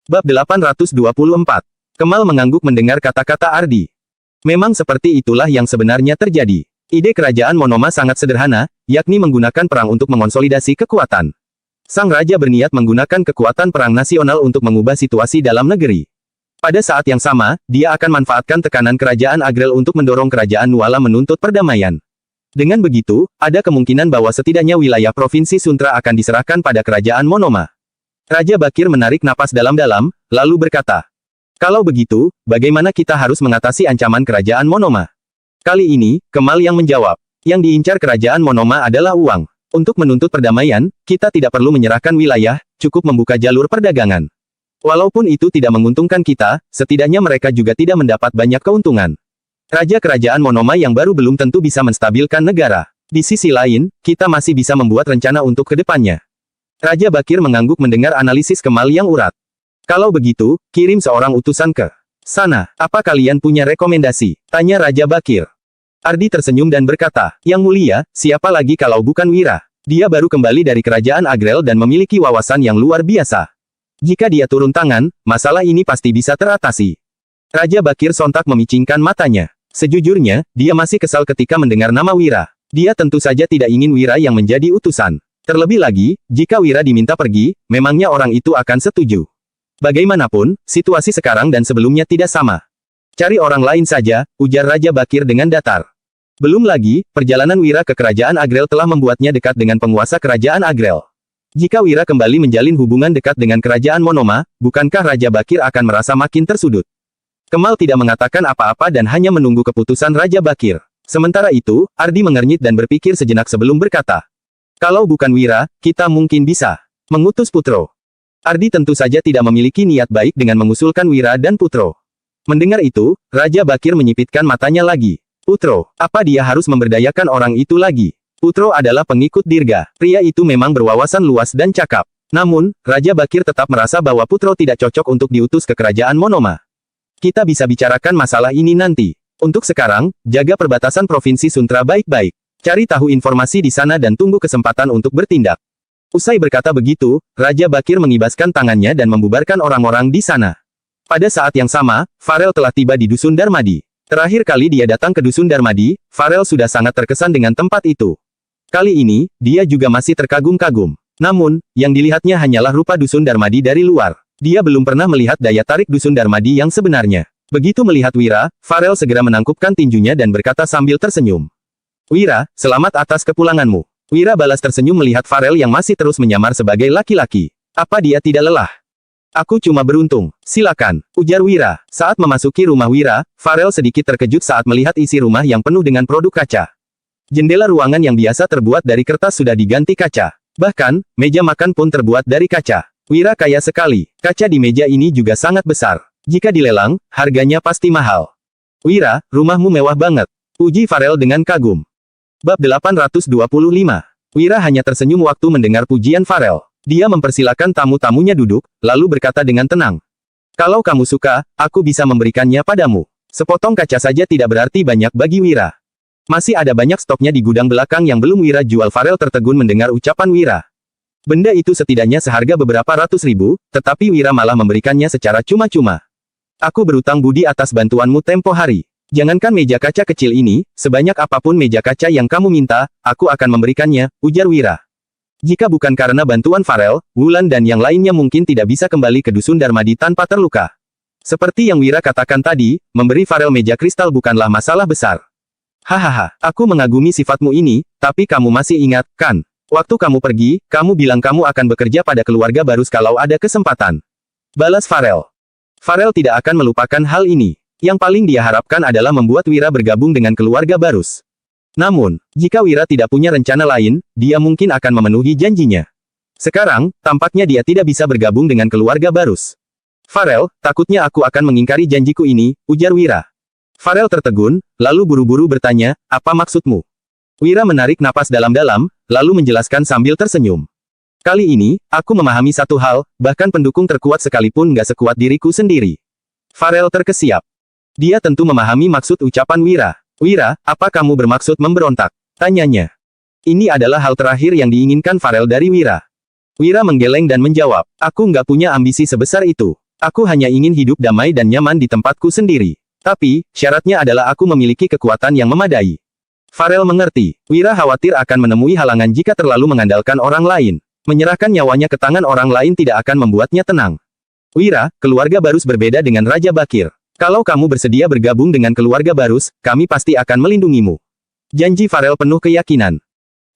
Bab 824. Kemal mengangguk mendengar kata-kata Ardi. Memang seperti itulah yang sebenarnya terjadi. Ide kerajaan Monoma sangat sederhana, yakni menggunakan perang untuk mengonsolidasi kekuatan. Sang raja berniat menggunakan kekuatan perang nasional untuk mengubah situasi dalam negeri. Pada saat yang sama, dia akan manfaatkan tekanan kerajaan Agrel untuk mendorong kerajaan Nuala menuntut perdamaian. Dengan begitu, ada kemungkinan bahwa setidaknya wilayah provinsi Suntra akan diserahkan pada kerajaan Monoma. Raja Bakir menarik napas dalam-dalam, lalu berkata, "Kalau begitu, bagaimana kita harus mengatasi ancaman kerajaan Monoma?" Kali ini, Kemal yang menjawab. Yang diincar kerajaan Monoma adalah uang. Untuk menuntut perdamaian, kita tidak perlu menyerahkan wilayah, cukup membuka jalur perdagangan. Walaupun itu tidak menguntungkan kita, setidaknya mereka juga tidak mendapat banyak keuntungan. Raja kerajaan Monoma yang baru belum tentu bisa menstabilkan negara. Di sisi lain, kita masih bisa membuat rencana untuk ke depannya. Raja Bakir mengangguk mendengar analisis Kemal yang urat. "Kalau begitu, kirim seorang utusan ke sana. Apa kalian punya rekomendasi?" tanya Raja Bakir. Ardi tersenyum dan berkata, "Yang mulia, siapa lagi kalau bukan Wira? Dia baru kembali dari kerajaan Agrel dan memiliki wawasan yang luar biasa. Jika dia turun tangan, masalah ini pasti bisa teratasi." Raja Bakir sontak memicingkan matanya. Sejujurnya, dia masih kesal ketika mendengar nama Wira. Dia tentu saja tidak ingin Wira yang menjadi utusan. Terlebih lagi, jika Wira diminta pergi, memangnya orang itu akan setuju. Bagaimanapun, situasi sekarang dan sebelumnya tidak sama. "Cari orang lain saja," ujar Raja Bakir dengan datar. Belum lagi, perjalanan Wira ke kerajaan Agrel telah membuatnya dekat dengan penguasa kerajaan Agrel. Jika Wira kembali menjalin hubungan dekat dengan kerajaan Monoma, bukankah Raja Bakir akan merasa makin tersudut? Kemal tidak mengatakan apa-apa dan hanya menunggu keputusan Raja Bakir. Sementara itu, Ardi mengernyit dan berpikir sejenak sebelum berkata, "Kalau bukan Wira, kita mungkin bisa mengutus Putro." Ardi tentu saja tidak memiliki niat baik dengan mengusulkan Wira dan Putro. Mendengar itu, Raja Bakir menyipitkan matanya lagi. "Putro, apa dia harus memberdayakan orang itu lagi?" Putro adalah pengikut Dirga. Pria itu memang berwawasan luas dan cakap. Namun, Raja Bakir tetap merasa bahwa Putro tidak cocok untuk diutus ke kerajaan Monoma. "Kita bisa bicarakan masalah ini nanti. Untuk sekarang, jaga perbatasan provinsi Suntra baik-baik. Cari tahu informasi di sana dan tunggu kesempatan untuk bertindak." Usai berkata begitu, Raja Bakir mengibaskan tangannya dan membubarkan orang-orang di sana. Pada saat yang sama, Farel telah tiba di Dusun Darmadi. Terakhir kali dia datang ke Dusun Darmadi, Farel sudah sangat terkesan dengan tempat itu. Kali ini, dia juga masih terkagum-kagum. Namun, yang dilihatnya hanyalah rupa Dusun Darmadi dari luar. Dia belum pernah melihat daya tarik Dusun Darmadi yang sebenarnya. Begitu melihat Wira, Farel segera menangkupkan tinjunya dan berkata sambil tersenyum, "Wira, selamat atas kepulanganmu." Wira balas tersenyum melihat Farel yang masih terus menyamar sebagai laki-laki. "Apa dia tidak lelah?" "Aku cuma beruntung. Silakan," ujar Wira. Saat memasuki rumah Wira, Farel sedikit terkejut saat melihat isi rumah yang penuh dengan produk kaca. Jendela ruangan yang biasa terbuat dari kertas sudah diganti kaca. Bahkan, meja makan pun terbuat dari kaca. Wira kaya sekali. Kaca di meja ini juga sangat besar. Jika dilelang, harganya pasti mahal. "Wira, rumahmu mewah banget," puji Farel dengan kagum. Bab 825. Wira hanya tersenyum waktu mendengar pujian Farel. Dia mempersilakan tamu-tamunya duduk, lalu berkata dengan tenang, "Kalau kamu suka, aku bisa memberikannya padamu." Sepotong kaca saja tidak berarti banyak bagi Wira. Masih ada banyak stoknya di gudang belakang yang belum Wira jual. Farel tertegun mendengar ucapan Wira. Benda itu setidaknya seharga beberapa ratus ribu, tetapi Wira malah memberikannya secara cuma-cuma. "Aku berutang budi atas bantuanmu tempo hari. Jangankan meja kaca kecil ini, sebanyak apapun meja kaca yang kamu minta, aku akan memberikannya," ujar Wira. Jika bukan karena bantuan Farel, Wulan dan yang lainnya mungkin tidak bisa kembali ke Dusun Darmadi tanpa terluka. Seperti yang Wira katakan tadi, memberi Farel meja kristal bukanlah masalah besar. "Hahaha, aku mengagumi sifatmu ini, tapi kamu masih ingat, kan? Waktu kamu pergi, kamu bilang kamu akan bekerja pada keluarga Barus kalau ada kesempatan," balas Farel. Farel tidak akan melupakan hal ini. Yang paling dia harapkan adalah membuat Wira bergabung dengan keluarga Barus. Namun, jika Wira tidak punya rencana lain, dia mungkin akan memenuhi janjinya. Sekarang, tampaknya dia tidak bisa bergabung dengan keluarga Barus. "Farel, takutnya aku akan mengingkari janjiku ini," ujar Wira. Farel tertegun, lalu buru-buru bertanya, "Apa maksudmu?" Wira menarik napas dalam-dalam, lalu menjelaskan sambil tersenyum. "Kali ini, aku memahami satu hal, bahkan pendukung terkuat sekalipun nggak sekuat diriku sendiri." Farel terkesiap. Dia tentu memahami maksud ucapan Wira. "Wira, apa kamu bermaksud memberontak?" tanyanya. Ini adalah hal terakhir yang diinginkan Farel dari Wira. Wira menggeleng dan menjawab, "Aku nggak punya ambisi sebesar itu. Aku hanya ingin hidup damai dan nyaman di tempatku sendiri. Tapi, syaratnya adalah aku memiliki kekuatan yang memadai. Farel mengerti. Wira khawatir akan menemui halangan jika terlalu mengandalkan orang lain. Menyerahkan nyawanya ke tangan orang lain tidak akan membuatnya tenang. Wira, keluarga Barus berbeda dengan Raja Bakir. Kalau kamu bersedia bergabung dengan keluarga Barus, kami pasti akan melindungimu. Janji Farel penuh keyakinan.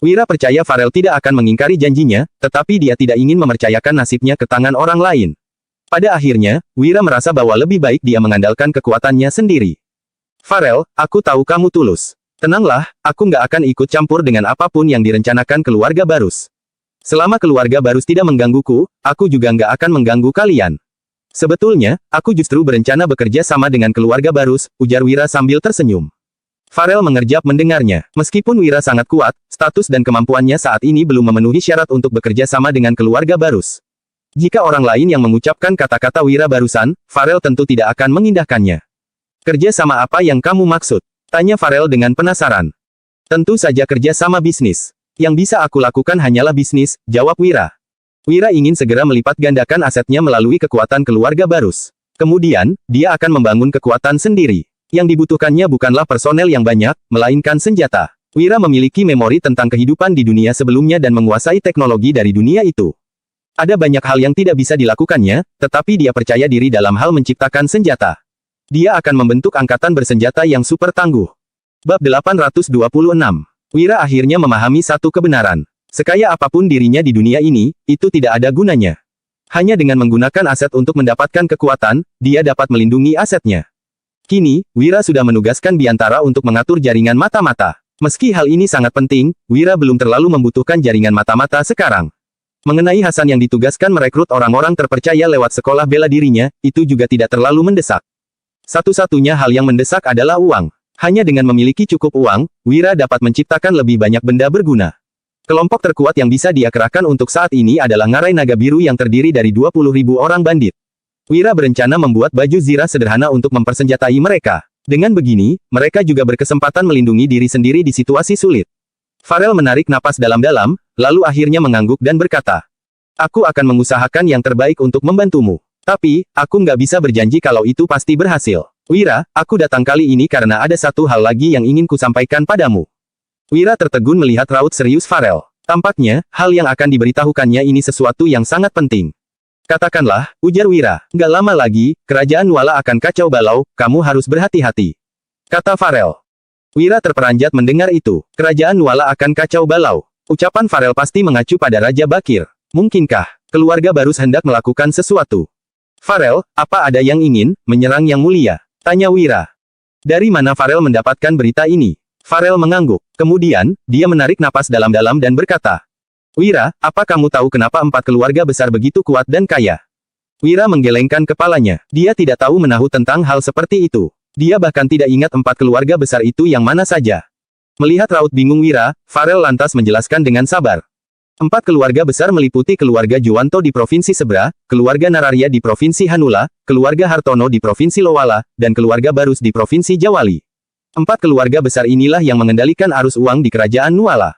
Wira percaya Farel tidak akan mengingkari janjinya, tetapi dia tidak ingin mempercayakan nasibnya ke tangan orang lain. Pada akhirnya, Wira merasa bahwa lebih baik dia mengandalkan kekuatannya sendiri. Farel, aku tahu kamu tulus. Tenanglah, aku nggak akan ikut campur dengan apapun yang direncanakan keluarga Barus. Selama keluarga Barus tidak menggangguku, aku juga nggak akan mengganggu kalian. Sebetulnya, aku justru berencana bekerja sama dengan keluarga Barus, ujar Wira sambil tersenyum. Farel mengerjap mendengarnya. Meskipun Wira sangat kuat, status dan kemampuannya saat ini belum memenuhi syarat untuk bekerja sama dengan keluarga Barus. Jika orang lain yang mengucapkan kata-kata Wira barusan, Farel tentu tidak akan mengindahkannya. Kerja sama apa yang kamu maksud? Tanya Farel dengan penasaran. Tentu saja kerja sama bisnis. Yang bisa aku lakukan hanyalah bisnis, jawab Wira. Wira ingin segera melipat gandakan asetnya melalui kekuatan keluarga Barus. Kemudian, dia akan membangun kekuatan sendiri. Yang dibutuhkannya bukanlah personel yang banyak, melainkan senjata. Wira memiliki memori tentang kehidupan di dunia sebelumnya dan menguasai teknologi dari dunia itu. Ada banyak hal yang tidak bisa dilakukannya, tetapi dia percaya diri dalam hal menciptakan senjata. Dia akan membentuk angkatan bersenjata yang super tangguh. Bab 826. Wira akhirnya memahami satu kebenaran. Sekaya apapun dirinya di dunia ini, itu tidak ada gunanya. Hanya dengan menggunakan aset untuk mendapatkan kekuatan, dia dapat melindungi asetnya. Kini, Wira sudah menugaskan Biantara untuk mengatur jaringan mata-mata. Meski hal ini sangat penting, Wira belum terlalu membutuhkan jaringan mata-mata sekarang. Mengenai Hasan yang ditugaskan merekrut orang-orang terpercaya lewat sekolah bela dirinya, itu juga tidak terlalu mendesak. Satu-satunya hal yang mendesak adalah uang. Hanya dengan memiliki cukup uang, Wira dapat menciptakan lebih banyak benda berguna. Kelompok terkuat yang bisa dia kerahkan untuk saat ini adalah Ngarai Naga Biru yang terdiri dari 20.000 orang bandit. Wira berencana membuat baju zirah sederhana untuk mempersenjatai mereka. Dengan begini, mereka juga berkesempatan melindungi diri sendiri di situasi sulit. Farel menarik napas dalam-dalam, lalu akhirnya mengangguk dan berkata, "Aku akan mengusahakan yang terbaik untuk membantumu. Tapi, aku nggak bisa berjanji kalau itu pasti berhasil. Wira, aku datang kali ini karena ada satu hal lagi yang ingin kusampaikan padamu." Wira tertegun melihat raut serius Farel. Tampaknya, hal yang akan diberitahukannya ini sesuatu yang sangat penting. "Katakanlah," ujar Wira. "Nggak lama lagi, kerajaan Nuala akan kacau balau, kamu harus berhati-hati," kata Farel. Wira terperanjat mendengar itu. Kerajaan Nuala akan kacau balau. Ucapan Farel pasti mengacu pada Raja Bakir. Mungkinkah keluarga Barus hendak melakukan sesuatu? "Farel, apa ada yang ingin menyerang Yang Mulia?" tanya Wira. Dari mana Farel mendapatkan berita ini? Farel mengangguk. Kemudian, dia menarik napas dalam-dalam dan berkata, "Wira, apa kamu tahu kenapa 4 keluarga besar begitu kuat dan kaya?" Wira menggelengkan kepalanya. Dia tidak tahu menahu tentang hal seperti itu. Dia bahkan tidak ingat 4 keluarga besar itu yang mana saja. Melihat raut bingung Wira, Farel lantas menjelaskan dengan sabar. 4 keluarga besar meliputi keluarga Juwanto di Provinsi Sebra, keluarga Nararya di Provinsi Hanula, keluarga Hartono di Provinsi Lowala, dan keluarga Barus di Provinsi Jawali. 4 keluarga besar inilah yang mengendalikan arus uang di kerajaan Nuala.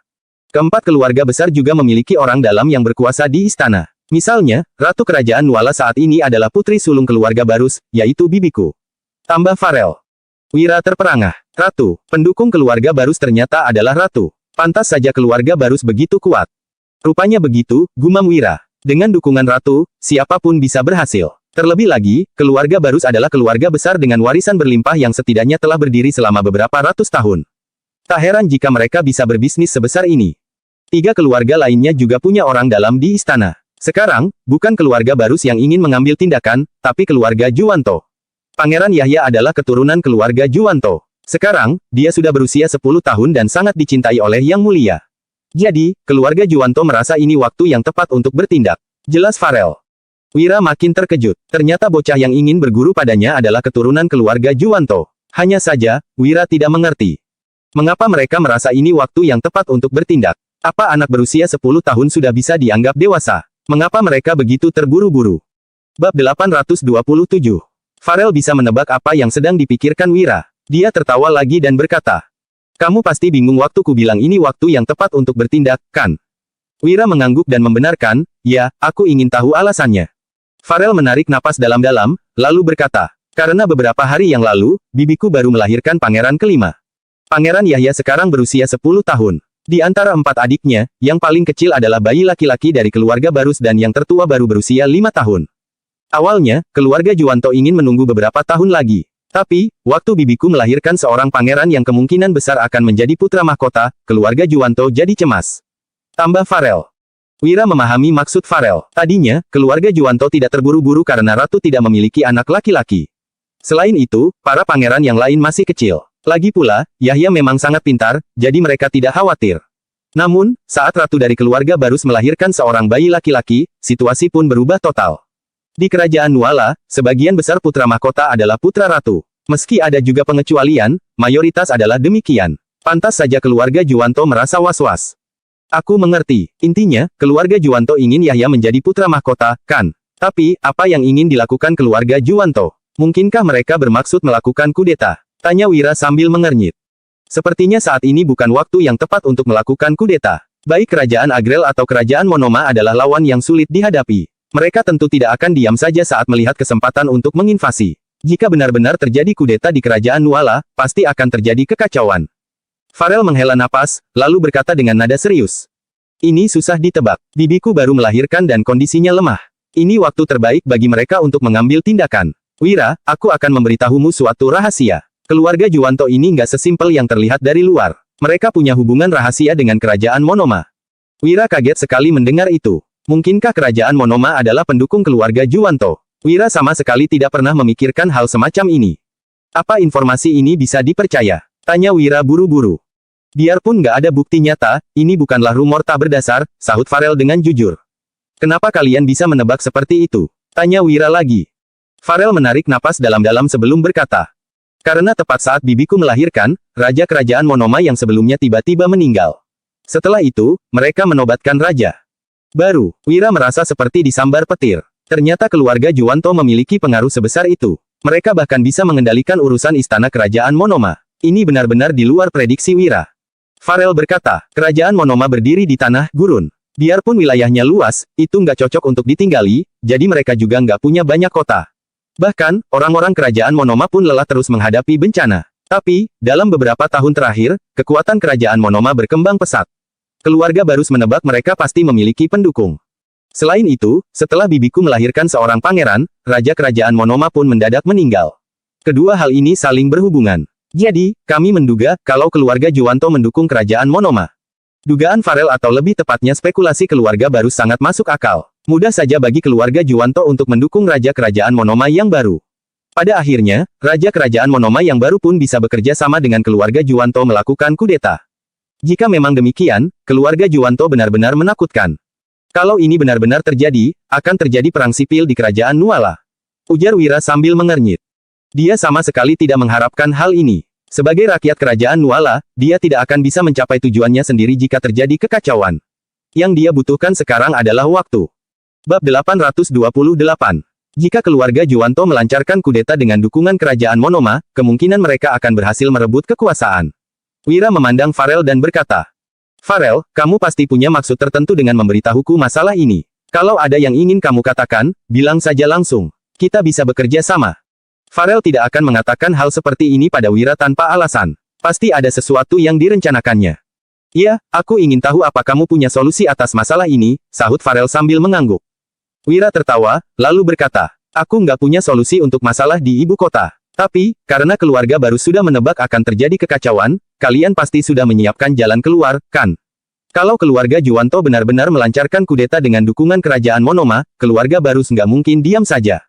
Keempat keluarga besar juga memiliki orang dalam yang berkuasa di istana. Misalnya, Ratu Kerajaan Nuala saat ini adalah putri sulung keluarga Barus, yaitu bibiku. Tambah Farel. Wira terperangah. Ratu, pendukung keluarga Barus ternyata adalah ratu. Pantas saja keluarga Barus begitu kuat. Rupanya begitu, gumam Wira. Dengan dukungan ratu, siapapun bisa berhasil. Terlebih lagi, keluarga Barus adalah keluarga besar dengan warisan berlimpah yang setidaknya telah berdiri selama beberapa ratus tahun. Tak heran jika mereka bisa berbisnis sebesar ini. 3 keluarga lainnya juga punya orang dalam di istana. Sekarang, bukan keluarga Barus yang ingin mengambil tindakan, tapi keluarga Juwanto. Pangeran Yahya adalah keturunan keluarga Juwanto. Sekarang, dia sudah berusia 10 tahun dan sangat dicintai oleh Yang Mulia. Jadi, keluarga Juwanto merasa ini waktu yang tepat untuk bertindak. Jelas Farel. Wira makin terkejut. Ternyata bocah yang ingin berguru padanya adalah keturunan keluarga Juwanto. Hanya saja, Wira tidak mengerti. Mengapa mereka merasa ini waktu yang tepat untuk bertindak? Apa anak berusia 10 tahun sudah bisa dianggap dewasa? Mengapa mereka begitu terburu-buru? Bab 827. Farel bisa menebak apa yang sedang dipikirkan Wira. Dia tertawa lagi dan berkata, "Kamu pasti bingung waktu ku bilang ini waktu yang tepat untuk bertindak, kan?" Wira mengangguk dan membenarkan, "Ya, aku ingin tahu alasannya." Farel menarik napas dalam-dalam, lalu berkata, karena beberapa hari yang lalu, bibiku baru melahirkan pangeran kelima. Pangeran Yahya sekarang berusia 10 tahun. Di antara 4 adiknya, yang paling kecil adalah bayi laki-laki dari keluarga Barus dan yang tertua baru berusia 5 tahun. Awalnya, keluarga Juwanto ingin menunggu beberapa tahun lagi. Tapi, waktu bibiku melahirkan seorang pangeran yang kemungkinan besar akan menjadi putra mahkota, keluarga Juwanto jadi cemas. Tambah Farel. Wira memahami maksud Farel. Tadinya, keluarga Juwanto tidak terburu-buru karena ratu tidak memiliki anak laki-laki. Selain itu, para pangeran yang lain masih kecil. Lagi pula, Yahya memang sangat pintar, jadi mereka tidak khawatir. Namun, saat ratu dari keluarga Barus melahirkan seorang bayi laki-laki, situasi pun berubah total. Di kerajaan Nuala, sebagian besar putra mahkota adalah putra ratu. Meski ada juga pengecualian, mayoritas adalah demikian. Pantas saja keluarga Juwanto merasa was-was. Aku mengerti. Intinya, keluarga Juwanto ingin Yahya menjadi putra mahkota, kan? Tapi, apa yang ingin dilakukan keluarga Juwanto? Mungkinkah mereka bermaksud melakukan kudeta? Tanya Wira sambil mengernyit. Sepertinya saat ini bukan waktu yang tepat untuk melakukan kudeta. Baik kerajaan Agrel atau kerajaan Monoma adalah lawan yang sulit dihadapi. Mereka tentu tidak akan diam saja saat melihat kesempatan untuk menginvasi. Jika benar-benar terjadi kudeta di kerajaan Nuala, pasti akan terjadi kekacauan. Farel menghela napas, lalu berkata dengan nada serius. Ini susah ditebak. Bibiku baru melahirkan dan kondisinya lemah. Ini waktu terbaik bagi mereka untuk mengambil tindakan. Wira, aku akan memberitahumu suatu rahasia. Keluarga Juwanto ini nggak sesimpel yang terlihat dari luar. Mereka punya hubungan rahasia dengan kerajaan Monoma. Wira kaget sekali mendengar itu. Mungkinkah kerajaan Monoma adalah pendukung keluarga Juwanto? Wira sama sekali tidak pernah memikirkan hal semacam ini. Apa informasi ini bisa dipercaya? Tanya Wira buru-buru. Biarpun nggak ada bukti nyata, ini bukanlah rumor tak berdasar, sahut Farel dengan jujur. Kenapa kalian bisa menebak seperti itu? Tanya Wira lagi. Farel menarik napas dalam-dalam sebelum berkata. Karena tepat saat bibiku melahirkan, raja kerajaan Monoma yang sebelumnya tiba-tiba meninggal. Setelah itu, mereka menobatkan raja baru. Wira merasa seperti disambar petir. Ternyata keluarga Juwanto memiliki pengaruh sebesar itu. Mereka bahkan bisa mengendalikan urusan istana kerajaan Monoma. Ini benar-benar di luar prediksi Wira. Farel berkata, kerajaan Monoma berdiri di tanah gurun. Biarpun wilayahnya luas, itu nggak cocok untuk ditinggali, jadi mereka juga nggak punya banyak kota. Bahkan, orang-orang kerajaan Monoma pun lelah terus menghadapi bencana. Tapi, dalam beberapa tahun terakhir, kekuatan kerajaan Monoma berkembang pesat. Keluarga Barus menebak mereka pasti memiliki pendukung. Selain itu, setelah bibiku melahirkan seorang pangeran, raja kerajaan Monoma pun mendadak meninggal. Kedua hal ini saling berhubungan. Jadi, kami menduga, kalau keluarga Juwanto mendukung kerajaan Monoma. Dugaan Farel atau lebih tepatnya spekulasi keluarga Barus sangat masuk akal. Mudah saja bagi keluarga Juwanto untuk mendukung raja kerajaan Monoma yang baru. Pada akhirnya, raja kerajaan Monoma yang baru pun bisa bekerja sama dengan keluarga Juwanto melakukan kudeta. Jika memang demikian, keluarga Juwanto benar-benar menakutkan. Kalau ini benar-benar terjadi, akan terjadi perang sipil di kerajaan Nuala. Ujar Wira sambil mengernyit. Dia sama sekali tidak mengharapkan hal ini. Sebagai rakyat kerajaan Nuala, dia tidak akan bisa mencapai tujuannya sendiri jika terjadi kekacauan. Yang dia butuhkan sekarang adalah waktu. Bab 828. Jika keluarga Juwanto melancarkan kudeta dengan dukungan kerajaan Monoma, kemungkinan mereka akan berhasil merebut kekuasaan. Wira memandang Farel dan berkata, Farel, kamu pasti punya maksud tertentu dengan memberitahuku masalah ini. Kalau ada yang ingin kamu katakan, bilang saja langsung. Kita bisa bekerja sama. Farel tidak akan mengatakan hal seperti ini pada Wira tanpa alasan. Pasti ada sesuatu yang direncanakannya. Iya, aku ingin tahu apa kamu punya solusi atas masalah ini, sahut Farel sambil mengangguk. Wira tertawa, lalu berkata, aku nggak punya solusi untuk masalah di ibu kota. Tapi, karena keluarga baru sudah menebak akan terjadi kekacauan, kalian pasti sudah menyiapkan jalan keluar, kan? Kalau keluarga Juwanto benar-benar melancarkan kudeta dengan dukungan kerajaan Monoma, keluarga Barus nggak mungkin diam saja.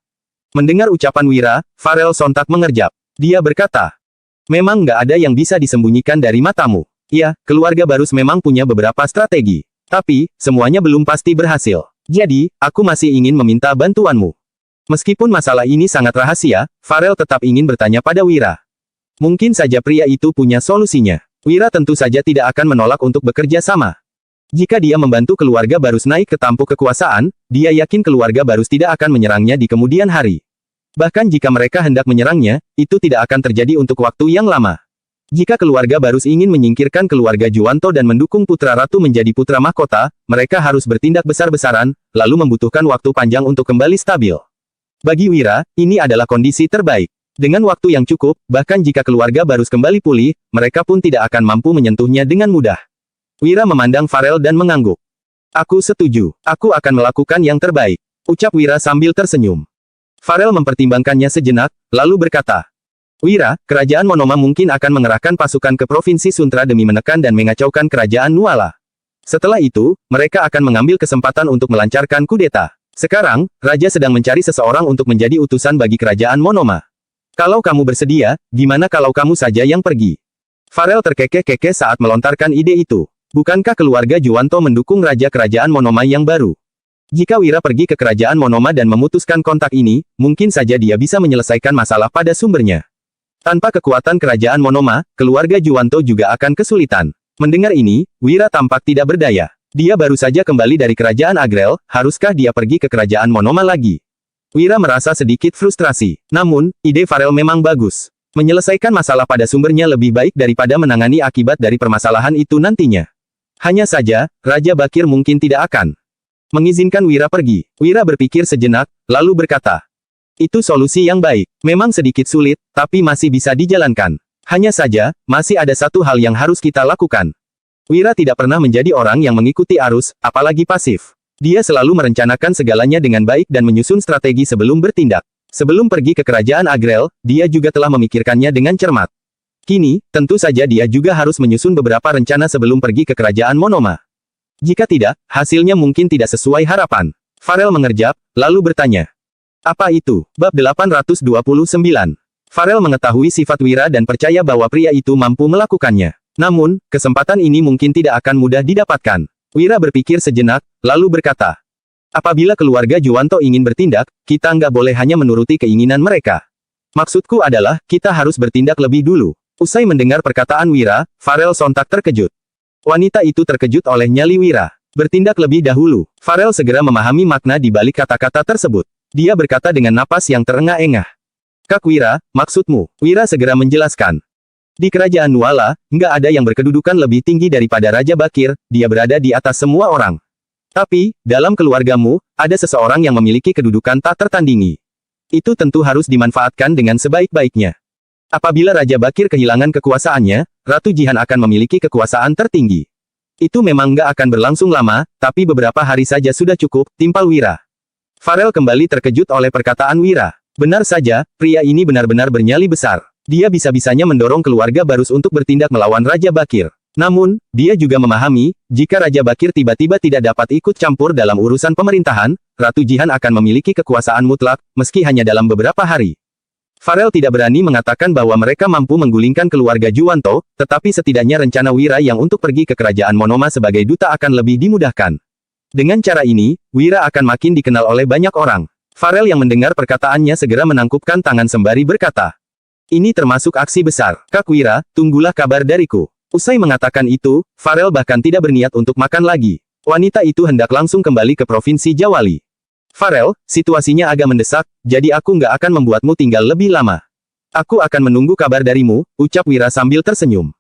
Mendengar ucapan Wira, Farel sontak mengerjap. Dia berkata, memang nggak ada yang bisa disembunyikan dari matamu. Ya, keluarga Barus memang punya beberapa strategi. Tapi, semuanya belum pasti berhasil. Jadi, aku masih ingin meminta bantuanmu. Meskipun masalah ini sangat rahasia, Farel tetap ingin bertanya pada Wira. Mungkin saja pria itu punya solusinya. Wira tentu saja tidak akan menolak untuk bekerja sama. Jika dia membantu keluarga Barus naik ke tampuk kekuasaan, dia yakin keluarga Barus tidak akan menyerangnya di kemudian hari. Bahkan jika mereka hendak menyerangnya, itu tidak akan terjadi untuk waktu yang lama. Jika keluarga Barus ingin menyingkirkan keluarga Juwanto dan mendukung putra ratu menjadi putra mahkota, mereka harus bertindak besar-besaran, lalu membutuhkan waktu panjang untuk kembali stabil. Bagi Wira, ini adalah kondisi terbaik. Dengan waktu yang cukup, bahkan jika keluarga Barus kembali pulih, mereka pun tidak akan mampu menyentuhnya dengan mudah. Wira memandang Farel dan mengangguk. Aku setuju. Aku akan melakukan yang terbaik, ucap Wira sambil tersenyum. Farel mempertimbangkannya sejenak, lalu berkata, Wira, kerajaan Monoma mungkin akan mengerahkan pasukan ke Provinsi Suntra demi menekan dan mengacaukan kerajaan Nuala. Setelah itu, mereka akan mengambil kesempatan untuk melancarkan kudeta. Sekarang, Raja sedang mencari seseorang untuk menjadi utusan bagi kerajaan Monoma. Kalau kamu bersedia, gimana kalau kamu saja yang pergi? Farel terkekeh-kekeh saat melontarkan ide itu. Bukankah keluarga Juwanto mendukung Raja Kerajaan Monoma yang baru? Jika Wira pergi ke kerajaan Monoma dan memutuskan kontak ini, mungkin saja dia bisa menyelesaikan masalah pada sumbernya. Tanpa kekuatan kerajaan Monoma, keluarga Juwanto juga akan kesulitan. Mendengar ini, Wira tampak tidak berdaya. Dia baru saja kembali dari kerajaan Agrel, haruskah dia pergi ke kerajaan Monoma lagi? Wira merasa sedikit frustrasi. Namun, ide Farel memang bagus. Menyelesaikan masalah pada sumbernya lebih baik daripada menangani akibat dari permasalahan itu nantinya. Hanya saja, Raja Bakir mungkin tidak akan mengizinkan Wira pergi. Wira berpikir sejenak, lalu berkata, itu solusi yang baik. Memang sedikit sulit, tapi masih bisa dijalankan. Hanya saja, masih ada satu hal yang harus kita lakukan. Wira tidak pernah menjadi orang yang mengikuti arus, apalagi pasif. Dia selalu merencanakan segalanya dengan baik dan menyusun strategi sebelum bertindak. Sebelum pergi ke kerajaan Agrel, dia juga telah memikirkannya dengan cermat. Kini, tentu saja dia juga harus menyusun beberapa rencana sebelum pergi ke kerajaan Monoma. Jika tidak, hasilnya mungkin tidak sesuai harapan. Farel mengerjap, lalu bertanya. Apa itu? Bab 829. Farel mengetahui sifat Wira dan percaya bahwa pria itu mampu melakukannya. Namun, kesempatan ini mungkin tidak akan mudah didapatkan. Wira berpikir sejenak, lalu berkata, apabila keluarga Juwanto ingin bertindak, kita nggak boleh hanya menuruti keinginan mereka. Maksudku adalah, kita harus bertindak lebih dulu. Usai mendengar perkataan Wira, Farel sontak terkejut. Wanita itu terkejut oleh nyali Wira. Bertindak lebih dahulu. Farel segera memahami makna di balik kata-kata tersebut. Dia berkata dengan napas yang terengah-engah. Kak Wira, maksudmu? Wira segera menjelaskan. Di kerajaan Nuala, nggak ada yang berkedudukan lebih tinggi daripada Raja Bakir, dia berada di atas semua orang. Tapi, dalam keluargamu, ada seseorang yang memiliki kedudukan tak tertandingi. Itu tentu harus dimanfaatkan dengan sebaik-baiknya. Apabila Raja Bakir kehilangan kekuasaannya, Ratu Jihan akan memiliki kekuasaan tertinggi. Itu memang nggak akan berlangsung lama, tapi beberapa hari saja sudah cukup, timpal Wira. Farel kembali terkejut oleh perkataan Wira. Benar saja, pria ini benar-benar bernyali besar. Dia bisa-bisanya mendorong keluarga Barus untuk bertindak melawan Raja Bakir. Namun, dia juga memahami, jika Raja Bakir tiba-tiba tidak dapat ikut campur dalam urusan pemerintahan, Ratu Jihan akan memiliki kekuasaan mutlak, meski hanya dalam beberapa hari. Farel tidak berani mengatakan bahwa mereka mampu menggulingkan keluarga Juwanto, tetapi setidaknya rencana Wira yang untuk pergi ke kerajaan Monoma sebagai duta akan lebih dimudahkan. Dengan cara ini, Wira akan makin dikenal oleh banyak orang. Farel yang mendengar perkataannya segera menangkupkan tangan sembari berkata, ini termasuk aksi besar. Kak Wira, tunggulah kabar dariku. Usai mengatakan itu, Farel bahkan tidak berniat untuk makan lagi. Wanita itu hendak langsung kembali ke Provinsi Jawali. Farel, situasinya agak mendesak, jadi aku nggak akan membuatmu tinggal lebih lama. Aku akan menunggu kabar darimu, ucap Wira sambil tersenyum.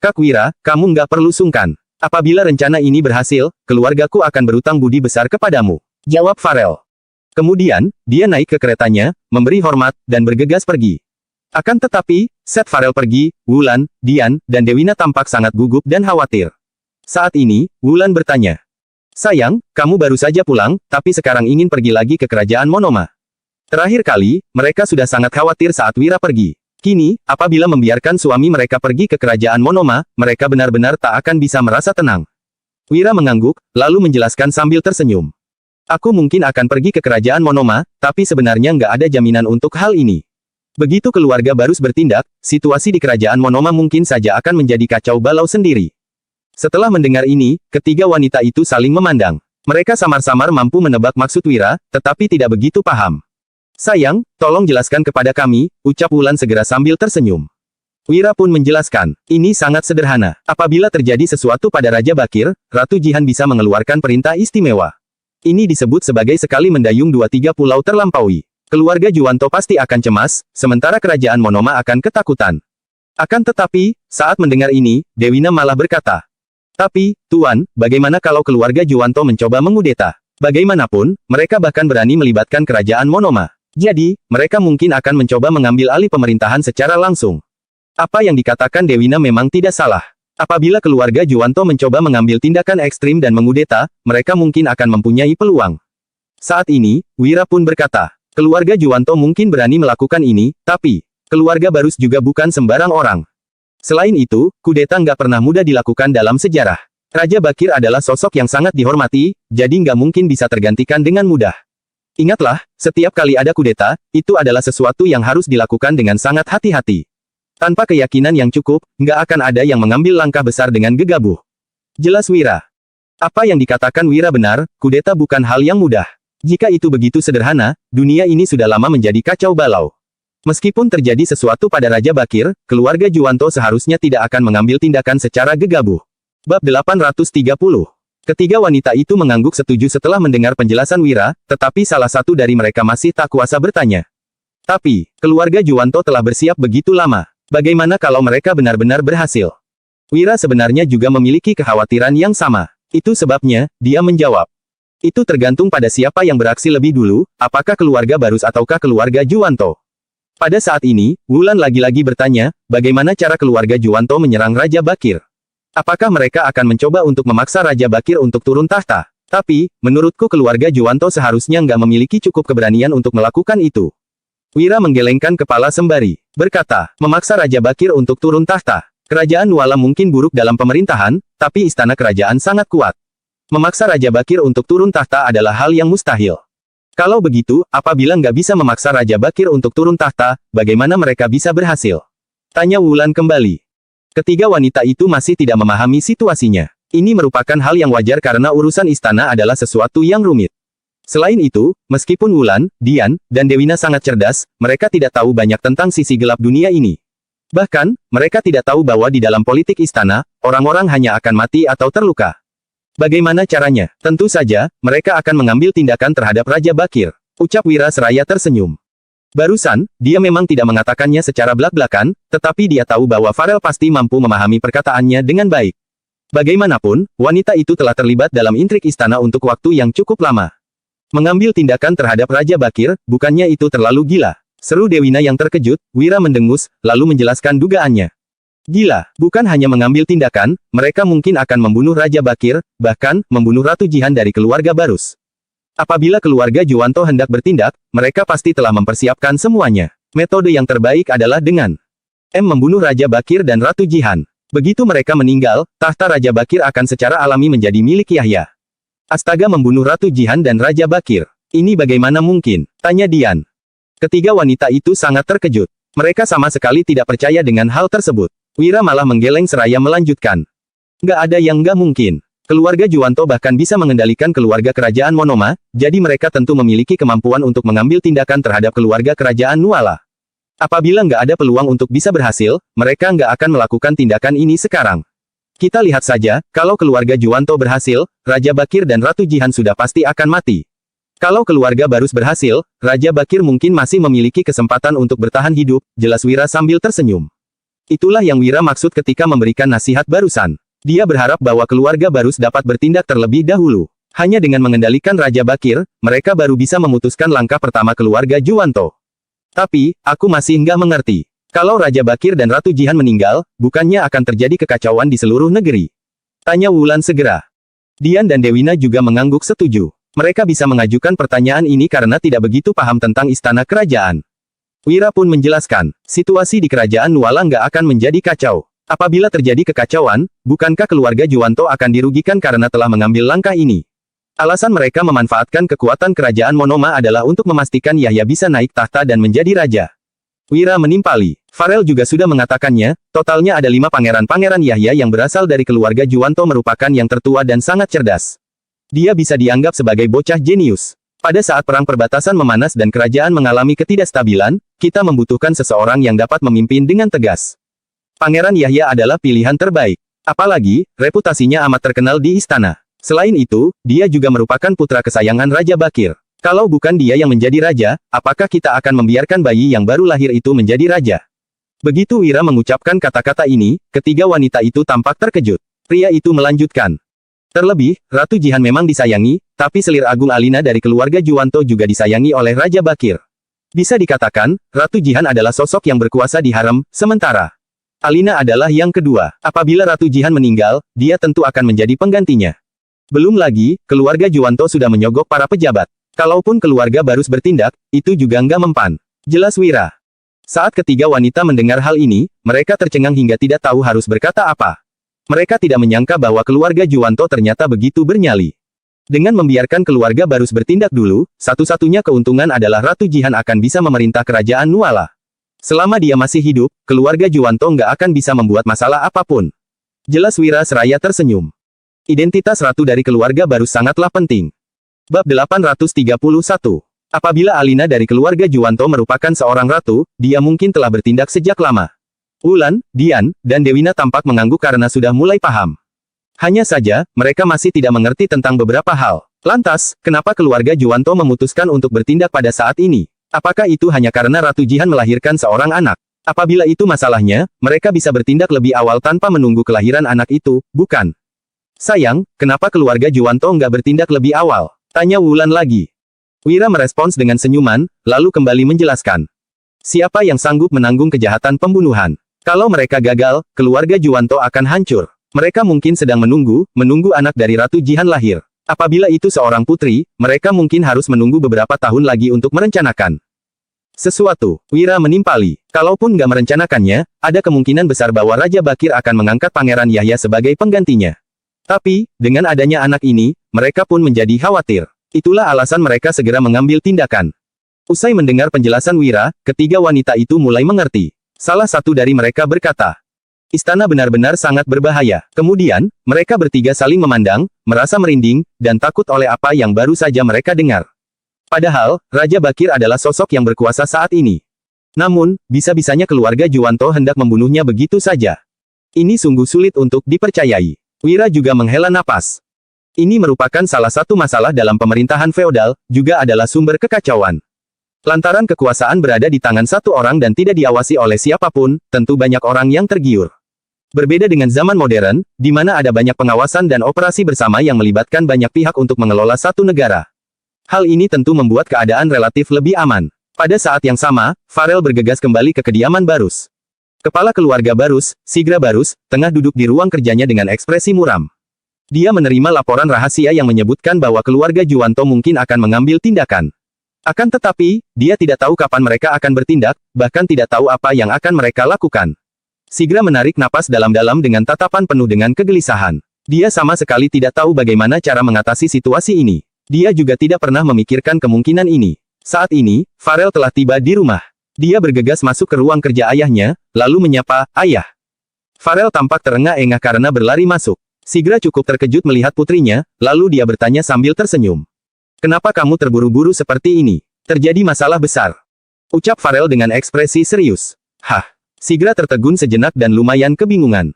Kak Wira, kamu nggak perlu sungkan. Apabila rencana ini berhasil, keluargaku akan berutang budi besar kepadamu, jawab Farel. Kemudian, dia naik ke keretanya, memberi hormat, dan bergegas pergi. Akan tetapi, saat Farel pergi, Wulan, Dian, dan Dewina tampak sangat gugup dan khawatir. Saat ini, Wulan bertanya, sayang, kamu baru saja pulang, tapi sekarang ingin pergi lagi ke kerajaan Monoma. Terakhir kali, mereka sudah sangat khawatir saat Wira pergi. Kini, apabila membiarkan suami mereka pergi ke kerajaan Monoma, mereka benar-benar tak akan bisa merasa tenang. Wira mengangguk, lalu menjelaskan sambil tersenyum. Aku mungkin akan pergi ke kerajaan Monoma, tapi sebenarnya nggak ada jaminan untuk hal ini. Begitu keluarga Barus bertindak, situasi di kerajaan Monoma mungkin saja akan menjadi kacau balau sendiri. Setelah mendengar ini, ketiga wanita itu saling memandang. Mereka samar-samar mampu menebak maksud Wira, tetapi tidak begitu paham. Sayang, tolong jelaskan kepada kami, ucap Wulan segera sambil tersenyum. Wira pun menjelaskan, ini sangat sederhana. Apabila terjadi sesuatu pada Raja Bakir, Ratu Jihan bisa mengeluarkan perintah istimewa. Ini disebut sebagai sekali mendayung 2-3 pulau terlampaui. Keluarga Juwanto pasti akan cemas, sementara kerajaan Monoma akan ketakutan. Akan tetapi, saat mendengar ini, Dewina malah berkata, "Tapi, Tuan, bagaimana kalau keluarga Juwanto mencoba mengudeta? Bagaimanapun, mereka bahkan berani melibatkan kerajaan Monoma. Jadi, mereka mungkin akan mencoba mengambil alih pemerintahan secara langsung." Apa yang dikatakan Dewina memang tidak salah. Apabila keluarga Juwanto mencoba mengambil tindakan ekstrim dan mengudeta, mereka mungkin akan mempunyai peluang. Saat ini, Wira pun berkata, keluarga Juwanto mungkin berani melakukan ini, tapi, keluarga Barus juga bukan sembarang orang. Selain itu, kudeta nggak pernah mudah dilakukan dalam sejarah. Raja Bakir adalah sosok yang sangat dihormati, jadi nggak mungkin bisa tergantikan dengan mudah. Ingatlah, setiap kali ada kudeta, itu adalah sesuatu yang harus dilakukan dengan sangat hati-hati. Tanpa keyakinan yang cukup, nggak akan ada yang mengambil langkah besar dengan gegabah. Jelas Wira. Apa yang dikatakan Wira benar, kudeta bukan hal yang mudah. Jika itu begitu sederhana, dunia ini sudah lama menjadi kacau balau. Meskipun terjadi sesuatu pada Raja Bakir, keluarga Juwanto seharusnya tidak akan mengambil tindakan secara gegabah. Bab 830. Ketiga wanita itu mengangguk setuju setelah mendengar penjelasan Wira, tetapi salah satu dari mereka masih tak kuasa bertanya. Tapi, keluarga Juwanto telah bersiap begitu lama. Bagaimana kalau mereka benar-benar berhasil? Wira sebenarnya juga memiliki kekhawatiran yang sama. Itu sebabnya, dia menjawab. Itu tergantung pada siapa yang beraksi lebih dulu, apakah keluarga Barus ataukah keluarga Juwanto. Pada saat ini, Wulan lagi-lagi bertanya, bagaimana cara keluarga Juwanto menyerang Raja Bakir? Apakah mereka akan mencoba untuk memaksa Raja Bakir untuk turun tahta? Tapi, menurutku keluarga Juwanto seharusnya nggak memiliki cukup keberanian untuk melakukan itu. Wira menggelengkan kepala sembari berkata, memaksa Raja Bakir untuk turun tahta. Kerajaan Nuala mungkin buruk dalam pemerintahan, tapi istana kerajaan sangat kuat. Memaksa Raja Bakir untuk turun tahta adalah hal yang mustahil. Kalau begitu, apabila nggak bisa memaksa Raja Bakir untuk turun tahta, bagaimana mereka bisa berhasil? Tanya Wulan kembali. Ketiga wanita itu masih tidak memahami situasinya. Ini merupakan hal yang wajar karena urusan istana adalah sesuatu yang rumit. Selain itu, meskipun Wulan, Dian, dan Dewina sangat cerdas, mereka tidak tahu banyak tentang sisi gelap dunia ini. Bahkan, mereka tidak tahu bahwa di dalam politik istana, orang-orang hanya akan mati atau terluka. Bagaimana caranya? Tentu saja, mereka akan mengambil tindakan terhadap Raja Bakir. Ucap Wira seraya tersenyum. Barusan, dia memang tidak mengatakannya secara belak-belakan, tetapi dia tahu bahwa Farel pasti mampu memahami perkataannya dengan baik. Bagaimanapun, wanita itu telah terlibat dalam intrik istana untuk waktu yang cukup lama. Mengambil tindakan terhadap Raja Bakir, bukannya itu terlalu gila? Seru Dewina yang terkejut. Wira mendengus, lalu menjelaskan dugaannya. Gila, bukan hanya mengambil tindakan, mereka mungkin akan membunuh Raja Bakir, bahkan, membunuh Ratu Jihan dari keluarga Barus. Apabila keluarga Juwanto hendak bertindak, mereka pasti telah mempersiapkan semuanya. Metode yang terbaik adalah dengan membunuh Raja Bakir dan Ratu Jihan. Begitu mereka meninggal, tahta Raja Bakir akan secara alami menjadi milik Yahya. Astaga, membunuh Ratu Jihan dan Raja Bakir. Ini bagaimana mungkin? Tanya Dian. Ketiga wanita itu sangat terkejut. Mereka sama sekali tidak percaya dengan hal tersebut. Wira malah menggeleng seraya melanjutkan. Nggak ada yang nggak mungkin. Keluarga Juwanto bahkan bisa mengendalikan keluarga kerajaan Monoma, jadi mereka tentu memiliki kemampuan untuk mengambil tindakan terhadap keluarga kerajaan Nuala. Apabila nggak ada peluang untuk bisa berhasil, mereka nggak akan melakukan tindakan ini sekarang. Kita lihat saja, kalau keluarga Juwanto berhasil, Raja Bakir dan Ratu Jihan sudah pasti akan mati. Kalau keluarga Barus berhasil, Raja Bakir mungkin masih memiliki kesempatan untuk bertahan hidup, jelas Wira sambil tersenyum. Itulah yang Wira maksud ketika memberikan nasihat barusan. Dia berharap bahwa keluarga Barus dapat bertindak terlebih dahulu. Hanya dengan mengendalikan Raja Bakir, mereka baru bisa memutuskan langkah pertama keluarga Juwanto. Tapi, aku masih nggak mengerti. Kalau Raja Bakir dan Ratu Jihan meninggal, bukannya akan terjadi kekacauan di seluruh negeri? Tanya Wulan segera. Dian dan Dewina juga mengangguk setuju. Mereka bisa mengajukan pertanyaan ini karena tidak begitu paham tentang istana kerajaan. Wira pun menjelaskan, situasi di kerajaan Nuala nggak akan menjadi kacau. Apabila terjadi kekacauan, bukankah keluarga Juwanto akan dirugikan karena telah mengambil langkah ini? Alasan mereka memanfaatkan kekuatan kerajaan Monoma adalah untuk memastikan Yahya bisa naik tahta dan menjadi raja. Wira menimpali. Farel juga sudah mengatakannya, totalnya ada 5 pangeran-pangeran Yahya yang berasal dari keluarga Juwanto merupakan yang tertua dan sangat cerdas. Dia bisa dianggap sebagai bocah jenius. Pada saat perang perbatasan memanas dan kerajaan mengalami ketidakstabilan, kita membutuhkan seseorang yang dapat memimpin dengan tegas. Pangeran Yahya adalah pilihan terbaik. Apalagi, reputasinya amat terkenal di istana. Selain itu, dia juga merupakan putra kesayangan Raja Bakir. Kalau bukan dia yang menjadi raja, apakah kita akan membiarkan bayi yang baru lahir itu menjadi raja? Begitu Wira mengucapkan kata-kata ini, ketiga wanita itu tampak terkejut. Pria itu melanjutkan. Terlebih, Ratu Jihan memang disayangi, tapi selir Agung Alina dari keluarga Juwanto juga disayangi oleh Raja Bakir. Bisa dikatakan, Ratu Jihan adalah sosok yang berkuasa di harem, sementara Alina adalah yang kedua. Apabila Ratu Jihan meninggal, dia tentu akan menjadi penggantinya. Belum lagi, keluarga Juwanto sudah menyogok para pejabat. Kalaupun keluarga Barus bertindak, itu juga nggak mempan. Jelas Wira. Saat ketiga wanita mendengar hal ini, mereka tercengang hingga tidak tahu harus berkata apa. Mereka tidak menyangka bahwa keluarga Juwanto ternyata begitu bernyali. Dengan membiarkan keluarga Barus bertindak dulu, satu-satunya keuntungan adalah Ratu Jihan akan bisa memerintah kerajaan Nuala. Selama dia masih hidup, keluarga Juwanto nggak akan bisa membuat masalah apapun. Jelas Wira seraya tersenyum. Identitas ratu dari keluarga Barus sangatlah penting. Bab 831. Apabila Alina dari keluarga Juwanto merupakan seorang ratu, dia mungkin telah bertindak sejak lama. Wulan, Dian, dan Dewina tampak mengangguk karena sudah mulai paham. Hanya saja, mereka masih tidak mengerti tentang beberapa hal. Lantas, kenapa keluarga Juwanto memutuskan untuk bertindak pada saat ini? Apakah itu hanya karena Ratu Jihan melahirkan seorang anak? Apabila itu masalahnya, mereka bisa bertindak lebih awal tanpa menunggu kelahiran anak itu, bukan? Sayang, kenapa keluarga Juwanto nggak bertindak lebih awal? Tanya Wulan lagi. Wira merespons dengan senyuman, lalu kembali menjelaskan. Siapa yang sanggup menanggung kejahatan pembunuhan? Kalau mereka gagal, keluarga Juwanto akan hancur. Mereka mungkin sedang menunggu anak dari Ratu Jihan lahir. Apabila itu seorang putri, mereka mungkin harus menunggu beberapa tahun lagi untuk merencanakan sesuatu. Wira menimpali. Kalaupun nggak merencanakannya, ada kemungkinan besar bahwa Raja Bakir akan mengangkat Pangeran Yahya sebagai penggantinya. Tapi, dengan adanya anak ini, mereka pun menjadi khawatir. Itulah alasan mereka segera mengambil tindakan. Usai mendengar penjelasan Wira, ketiga wanita itu mulai mengerti. Salah satu dari mereka berkata, istana benar-benar sangat berbahaya. Kemudian, mereka bertiga saling memandang, merasa merinding, dan takut oleh apa yang baru saja mereka dengar. Padahal, Raja Bakir adalah sosok yang berkuasa saat ini. Namun, bisa-bisanya keluarga Juwanto hendak membunuhnya begitu saja. Ini sungguh sulit untuk dipercayai. Wira juga menghela napas. Ini merupakan salah satu masalah dalam pemerintahan feodal, juga adalah sumber kekacauan. Lantaran kekuasaan berada di tangan satu orang dan tidak diawasi oleh siapapun, tentu banyak orang yang tergiur. Berbeda dengan zaman modern, di mana ada banyak pengawasan dan operasi bersama yang melibatkan banyak pihak untuk mengelola satu negara. Hal ini tentu membuat keadaan relatif lebih aman. Pada saat yang sama, Farel bergegas kembali ke kediaman Barus. Kepala keluarga Barus, Sigra Barus, tengah duduk di ruang kerjanya dengan ekspresi muram. Dia menerima laporan rahasia yang menyebutkan bahwa keluarga Juwanto mungkin akan mengambil tindakan. Akan tetapi, dia tidak tahu kapan mereka akan bertindak, bahkan tidak tahu apa yang akan mereka lakukan. Sigra menarik napas dalam-dalam dengan tatapan penuh dengan kegelisahan. Dia sama sekali tidak tahu bagaimana cara mengatasi situasi ini. Dia juga tidak pernah memikirkan kemungkinan ini. Saat ini, Farel telah tiba di rumah. Dia bergegas masuk ke ruang kerja ayahnya, lalu menyapa, "Ayah." Farel tampak terengah-engah karena berlari masuk. Sigra cukup terkejut melihat putrinya, lalu dia bertanya sambil tersenyum. "Kenapa kamu terburu-buru seperti ini? Terjadi masalah besar?" Ucap Farel dengan ekspresi serius. "Hah?" Sigra tertegun sejenak dan lumayan kebingungan.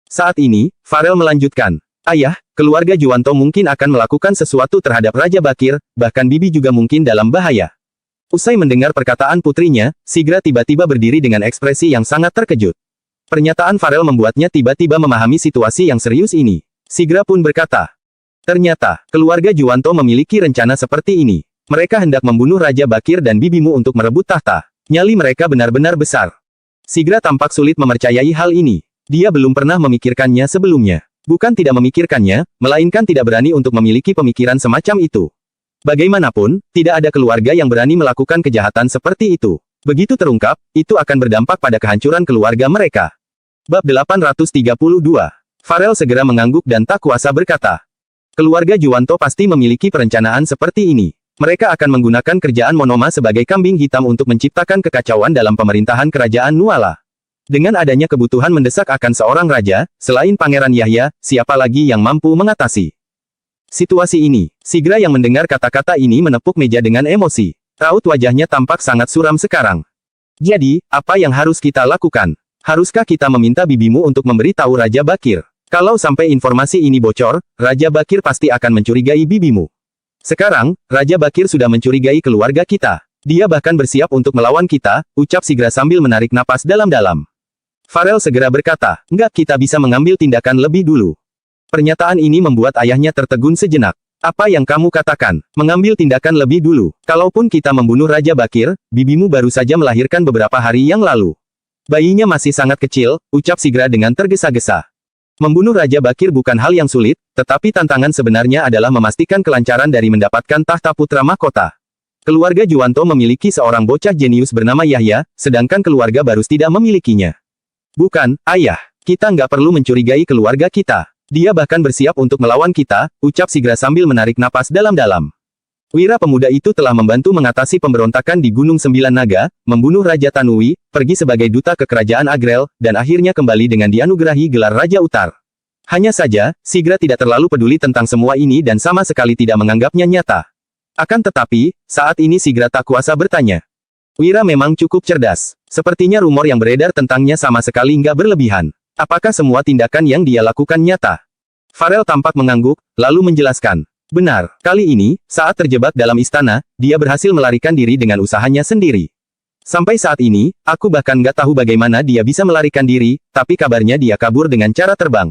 Saat ini, Farel melanjutkan, "Ayah, keluarga Juwanto mungkin akan melakukan sesuatu terhadap Raja Bakir, bahkan Bibi juga mungkin dalam bahaya." Usai mendengar perkataan putrinya, Sigra tiba-tiba berdiri dengan ekspresi yang sangat terkejut. Pernyataan Farel membuatnya tiba-tiba memahami situasi yang serius ini. Sigra pun berkata, "Ternyata, keluarga Juwanto memiliki rencana seperti ini. Mereka hendak membunuh Raja Bakir dan bibimu untuk merebut tahta. Nyali mereka benar-benar besar." Sigra tampak sulit mempercayai hal ini. Dia belum pernah memikirkannya sebelumnya. Bukan tidak memikirkannya, melainkan tidak berani untuk memiliki pemikiran semacam itu. Bagaimanapun, tidak ada keluarga yang berani melakukan kejahatan seperti itu. Begitu terungkap, itu akan berdampak pada kehancuran keluarga mereka. Bab 832. Farel segera mengangguk dan tak kuasa berkata. Keluarga Juwanto pasti memiliki perencanaan seperti ini. Mereka akan menggunakan kerjaan Monoma sebagai kambing hitam untuk menciptakan kekacauan dalam pemerintahan kerajaan Nuala. Dengan adanya kebutuhan mendesak akan seorang raja, selain Pangeran Yahya, siapa lagi yang mampu mengatasi situasi ini? Sigra yang mendengar kata-kata ini menepuk meja dengan emosi. Raut wajahnya tampak sangat suram sekarang. "Jadi, apa yang harus kita lakukan? Haruskah kita meminta bibimu untuk memberitahu Raja Bakir? Kalau sampai informasi ini bocor, Raja Bakir pasti akan mencurigai bibimu. Sekarang, Raja Bakir sudah mencurigai keluarga kita. Dia bahkan bersiap untuk melawan kita, ucap Sigra sambil menarik napas dalam-dalam. Farel segera berkata, enggak, kita bisa mengambil tindakan lebih dulu. Pernyataan ini membuat ayahnya tertegun sejenak. Apa yang kamu katakan? Mengambil tindakan lebih dulu. Kalaupun kita membunuh Raja Bakir, bibimu baru saja melahirkan beberapa hari yang lalu. Bayinya masih sangat kecil, ucap Sigra dengan tergesa-gesa. Membunuh Raja Bakir bukan hal yang sulit, tetapi tantangan sebenarnya adalah memastikan kelancaran dari mendapatkan tahta putra mahkota. Keluarga Juwanto memiliki seorang bocah jenius bernama Yahya, sedangkan keluarga Barus tidak memilikinya. Bukan, ayah. Kita nggak perlu mencurigai keluarga kita. Dia bahkan bersiap untuk melawan kita, ucap Sigra sambil menarik napas dalam-dalam. Wira pemuda itu telah membantu mengatasi pemberontakan di Gunung Sembilan Naga, membunuh Raja Tanui, pergi sebagai duta ke kerajaan Agrel, dan akhirnya kembali dengan dianugerahi gelar Raja Utar. Hanya saja, Sigra tidak terlalu peduli tentang semua ini dan sama sekali tidak menganggapnya nyata. Akan tetapi, saat ini Sigra tak kuasa bertanya. Wira memang cukup cerdas. Sepertinya rumor yang beredar tentangnya sama sekali nggak berlebihan. Apakah semua tindakan yang dia lakukan nyata? Farel tampak mengangguk, lalu menjelaskan. Benar, kali ini, saat terjebak dalam istana, dia berhasil melarikan diri dengan usahanya sendiri. Sampai saat ini, aku bahkan nggak tahu bagaimana dia bisa melarikan diri, tapi kabarnya dia kabur dengan cara terbang.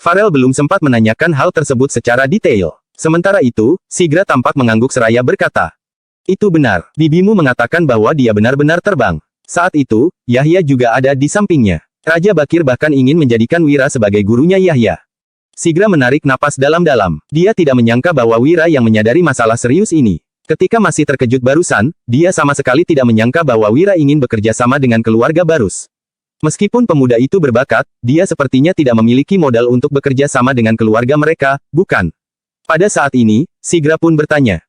Farel belum sempat menanyakan hal tersebut secara detail. Sementara itu, Sigra tampak mengangguk seraya berkata. Itu benar, bibimu mengatakan bahwa dia benar-benar terbang. Saat itu, Yahya juga ada di sampingnya. Raja Bakir bahkan ingin menjadikan Wira sebagai gurunya Yahya. Sigra menarik napas dalam-dalam. Dia tidak menyangka bahwa Wira yang menyadari masalah serius ini. Ketika masih terkejut barusan, dia sama sekali tidak menyangka bahwa Wira ingin bekerja sama dengan keluarga Barus. Meskipun pemuda itu berbakat, dia sepertinya tidak memiliki modal untuk bekerja sama dengan keluarga mereka, bukan? Pada saat ini, Sigra pun bertanya.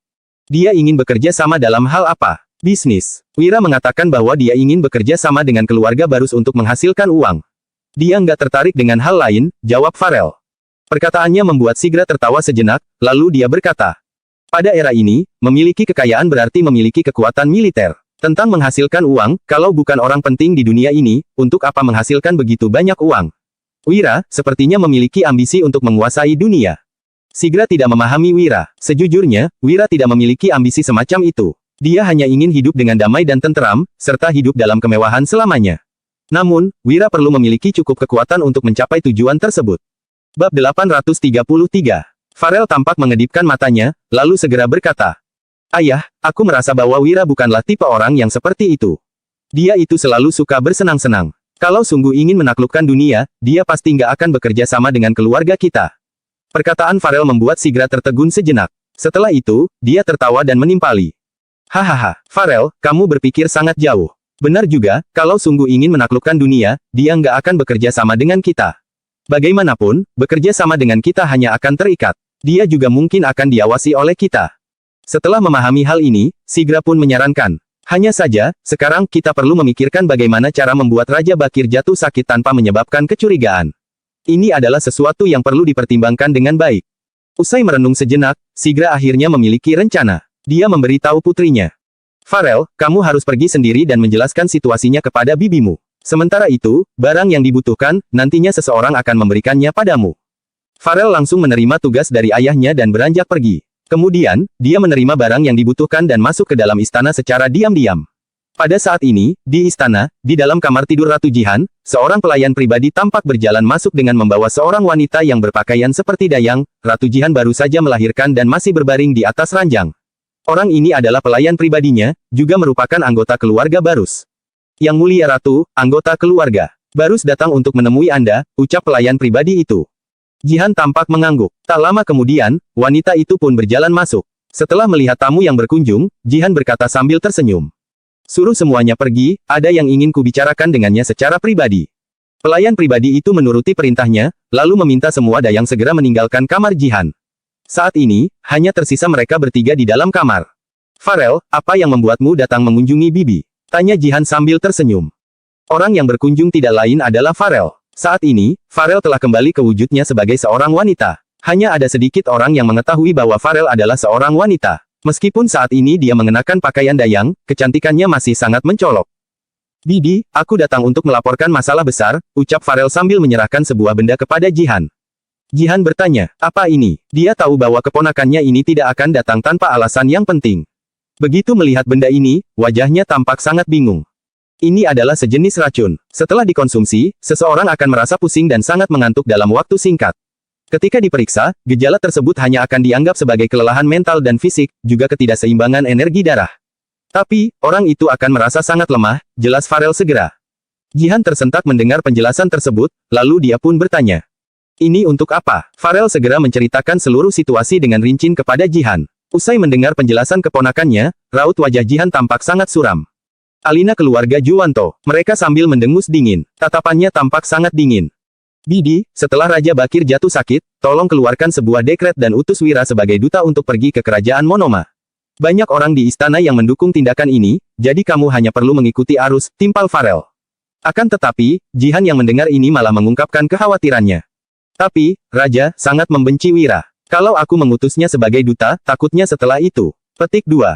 Dia ingin bekerja sama dalam hal apa? Bisnis. Wira mengatakan bahwa dia ingin bekerja sama dengan keluarga Barus untuk menghasilkan uang. Dia nggak tertarik dengan hal lain, jawab Farel. Perkataannya membuat Sigra tertawa sejenak, lalu dia berkata. Pada era ini, memiliki kekayaan berarti memiliki kekuatan militer. Tentang menghasilkan uang, kalau bukan orang penting di dunia ini, untuk apa menghasilkan begitu banyak uang? Wira, sepertinya memiliki ambisi untuk menguasai dunia. Sigra tidak memahami Wira. Sejujurnya, Wira tidak memiliki ambisi semacam itu. Dia hanya ingin hidup dengan damai dan tenteram, serta hidup dalam kemewahan selamanya. Namun, Wira perlu memiliki cukup kekuatan untuk mencapai tujuan tersebut. Bab 833. Farel tampak mengedipkan matanya, lalu segera berkata. Ayah, aku merasa bahwa Wira bukanlah tipe orang yang seperti itu. Dia itu selalu suka bersenang-senang. Kalau sungguh ingin menaklukkan dunia, dia pasti nggak akan bekerja sama dengan keluarga kita. Perkataan Farel membuat Sigra tertegun sejenak. Setelah itu, dia tertawa dan menimpali. Hahaha, Farel, kamu berpikir sangat jauh. Benar juga, kalau sungguh ingin menaklukkan dunia, dia nggak akan bekerja sama dengan kita. Bagaimanapun, bekerja sama dengan kita hanya akan terikat. Dia juga mungkin akan diawasi oleh kita. Setelah memahami hal ini, Sigra pun menyarankan. Hanya saja, sekarang kita perlu memikirkan bagaimana cara membuat Raja Bakir jatuh sakit tanpa menyebabkan kecurigaan. Ini adalah sesuatu yang perlu dipertimbangkan dengan baik. Usai merenung sejenak, Sigra akhirnya memiliki rencana. Dia memberitahu putrinya. Farel, kamu harus pergi sendiri dan menjelaskan situasinya kepada bibimu. Sementara itu, barang yang dibutuhkan, nantinya seseorang akan memberikannya padamu. Farel langsung menerima tugas dari ayahnya dan beranjak pergi. Kemudian, dia menerima barang yang dibutuhkan dan masuk ke dalam istana secara diam-diam. Pada saat ini, di istana, di dalam kamar tidur Ratu Jihan, seorang pelayan pribadi tampak berjalan masuk dengan membawa seorang wanita yang berpakaian seperti dayang. Ratu Jihan baru saja melahirkan dan masih berbaring di atas ranjang. Orang ini adalah pelayan pribadinya, juga merupakan anggota keluarga Barus. Yang mulia Ratu, anggota keluarga. Barus datang untuk menemui Anda, ucap pelayan pribadi itu. Jihan tampak mengangguk. Tak lama kemudian, wanita itu pun berjalan masuk. Setelah melihat tamu yang berkunjung, Jihan berkata sambil tersenyum. Suruh semuanya pergi, ada yang ingin kubicarakan dengannya secara pribadi. Pelayan pribadi itu menuruti perintahnya, lalu meminta semua dayang segera meninggalkan kamar Jihan. Saat ini, hanya tersisa mereka bertiga di dalam kamar. Farel, apa yang membuatmu datang mengunjungi Bibi? Tanya Jihan sambil tersenyum. Orang yang berkunjung tidak lain adalah Farel. Saat ini, Farel telah kembali ke wujudnya sebagai seorang wanita. Hanya ada sedikit orang yang mengetahui bahwa Farel adalah seorang wanita. Meskipun saat ini dia mengenakan pakaian dayang, kecantikannya masih sangat mencolok. Bibi, aku datang untuk melaporkan masalah besar, ucap Farel sambil menyerahkan sebuah benda kepada Jihan. Jihan bertanya, apa ini? Dia tahu bahwa keponakannya ini tidak akan datang tanpa alasan yang penting. Begitu melihat benda ini, wajahnya tampak sangat bingung. Ini adalah sejenis racun. Setelah dikonsumsi, seseorang akan merasa pusing dan sangat mengantuk dalam waktu singkat. Ketika diperiksa, gejala tersebut hanya akan dianggap sebagai kelelahan mental dan fisik, juga ketidakseimbangan energi darah. Tapi, orang itu akan merasa sangat lemah, jelas Farel segera. Jihan tersentak mendengar penjelasan tersebut, lalu dia pun bertanya. Ini untuk apa? Farel segera menceritakan seluruh situasi dengan rinci kepada Jihan. Usai mendengar penjelasan keponakannya, raut wajah Jihan tampak sangat suram. Alina keluarga Juwanto. Mereka sambil mendengus dingin. Tatapannya tampak sangat dingin. Bidi, setelah Raja Bakir jatuh sakit, tolong keluarkan sebuah dekret dan utus Wira sebagai duta untuk pergi ke kerajaan Monoma. Banyak orang di istana yang mendukung tindakan ini, jadi kamu hanya perlu mengikuti arus, timpal Farel. Akan tetapi, Jihan yang mendengar ini malah mengungkapkan kekhawatirannya. Tapi, Raja, sangat membenci Wira. Kalau aku mengutusnya sebagai duta, takutnya setelah itu. Petik 2.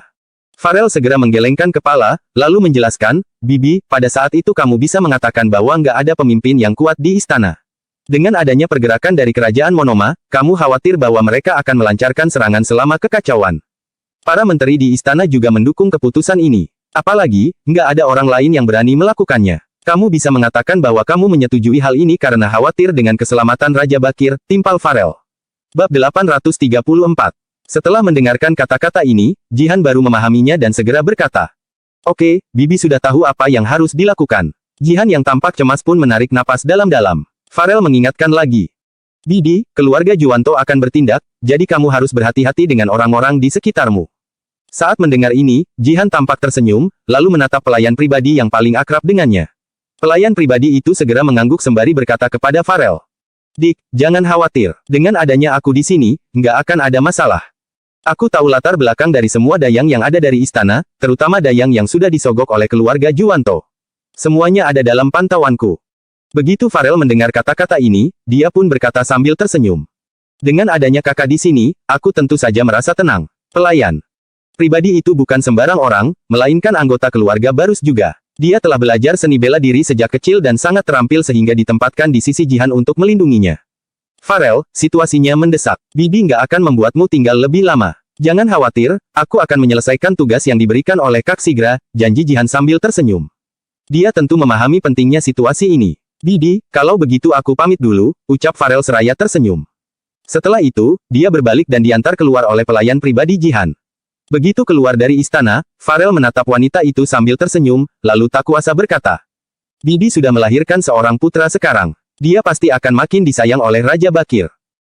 Farel segera menggelengkan kepala, lalu menjelaskan, Bibi, pada saat itu kamu bisa mengatakan bahwa nggak ada pemimpin yang kuat di istana. Dengan adanya pergerakan dari kerajaan Monoma, kamu khawatir bahwa mereka akan melancarkan serangan selama kekacauan. Para menteri di istana juga mendukung keputusan ini. Apalagi, nggak ada orang lain yang berani melakukannya. Kamu bisa mengatakan bahwa kamu menyetujui hal ini karena khawatir dengan keselamatan Raja Bakir, timpal Farel. Bab 834. Setelah mendengarkan kata-kata ini, Jihan baru memahaminya dan segera berkata, Oke, Bibi sudah tahu apa yang harus dilakukan. Jihan yang tampak cemas pun menarik napas dalam-dalam. Farel mengingatkan lagi. Bibi, keluarga Juwanto akan bertindak, jadi kamu harus berhati-hati dengan orang-orang di sekitarmu. Saat mendengar ini, Jihan tampak tersenyum, lalu menatap pelayan pribadi yang paling akrab dengannya. Pelayan pribadi itu segera mengangguk sembari berkata kepada Farel. Dik, jangan khawatir. Dengan adanya aku di sini, nggak akan ada masalah. Aku tahu latar belakang dari semua dayang yang ada dari istana, terutama dayang yang sudah disogok oleh keluarga Juwanto. Semuanya ada dalam pantauanku. Begitu Farel mendengar kata-kata ini, dia pun berkata sambil tersenyum. Dengan adanya kakak di sini, aku tentu saja merasa tenang. Pelayan pribadi itu bukan sembarang orang, melainkan anggota keluarga Barus juga. Dia telah belajar seni bela diri sejak kecil dan sangat terampil sehingga ditempatkan di sisi Jihan untuk melindunginya. Farel, situasinya mendesak. Bibi nggak akan membuatmu tinggal lebih lama. Jangan khawatir, aku akan menyelesaikan tugas yang diberikan oleh Kak Sigra, janji Jihan sambil tersenyum. Dia tentu memahami pentingnya situasi ini. Bibi, kalau begitu aku pamit dulu, ucap Farel seraya tersenyum. Setelah itu, dia berbalik dan diantar keluar oleh pelayan pribadi Jihan. Begitu keluar dari istana, Farel menatap wanita itu sambil tersenyum, lalu tak kuasa berkata. Bibi sudah melahirkan seorang putra sekarang. Dia pasti akan makin disayang oleh Raja Bakir.